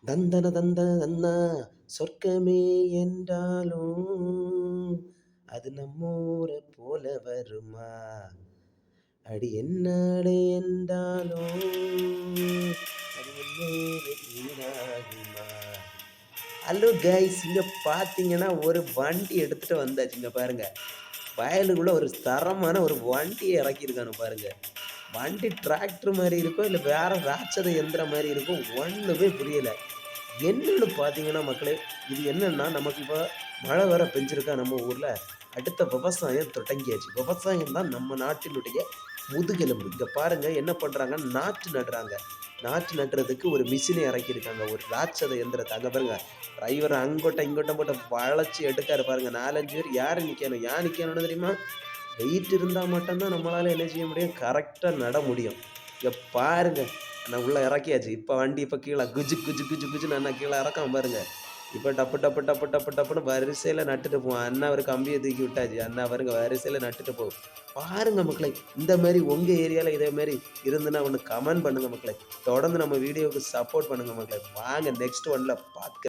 தந்தன தந்தன தன்னா சொர்க்கமே என்றாலும் அது நம்மூர போல வருமா? அடி என்னாடை என்றாலும் அது உன்னோடு ஈடாகுமா? ஹலோ கைஸ், இங்க பார்த்தீங்கன்னா ஒரு வண்டி எடுத்துட்டு வந்தாச்சு. இங்க பாருங்க. வயலுக்குள்ள ஒரு தரமான ஒரு வண்டிய இறக்கியிருக்கானு பாருங்க. வண்டி டிராக்டர் மாரி இருக்கும், இல்ல வேற ராட்சத எந்திரம் மாரி இருக்கும். ஒண்ணுமே புரியல. என்னன்னு பார்த்தீங்கன்னா மக்களே, இது என்னன்னா நமக்கு இப்ப மழை வேற பெஞ்சிருக்கா நம்ம ஊர்ல. அடுத்த விவசாயம் தொடங்கியாச்சு. விவசாயம் தான் நம்ம நாட்டினுடைய முதுகெலும்பு. இங்க பாருங்க என்ன பண்றாங்க, நாற்று நடுறாங்க. நாற்று நடுறதுக்கு ஒரு மிஷின இறக்கியிருக்காங்க. ஒரு ராட்சத எந்திரத்த. அங்க பாருங்க. டிரைவர் அங்கோட்டம், இங்கோட்டம் போட்டு வளைச்சு எடுக்காரு பாருங்க. 4, 5 பேர் யாரு நிக்கணும்? ஏன் நிக்கணும்னு தெரியுமா? வெயிட் இருந்தா மட்டும் தான் நம்மளால என்ன செய்ய முடியும்? கரெக்ட்டா நட முடியும். இங்க பாருங்க. நான் உள்ள இறக்கியாச்சு. இப்ப கீழ குஜு குஜு குஜு குஜுன்னு அண்ணா கீழ இறக்கான் பாருங்க. இப்ப டப்பு டப்பு டப்பு டப்பு டப்புன்னு வரிசையில நட்டுட்டு போவான். அண்ணா ஒரு கம்பிய தூக்கி விட்டாச்சு. அண்ணா பாருங்க வரிசையில நட்டுட்டு போகும். பாருங்க மக்களே, இந்த மாரி உங்க ஏரியால இதே மாரி இருந்துன்னா ஒண்ணு கமெண்ட் பண்ணுங்க மக்களே. தொடர்ந்து நம்ம வீடியோவுக்கு சப்போர்ட் பண்ணுங்க மக்களே. வாங்க நெக்ஸ்ட் ஒன்ல பாத்துக்க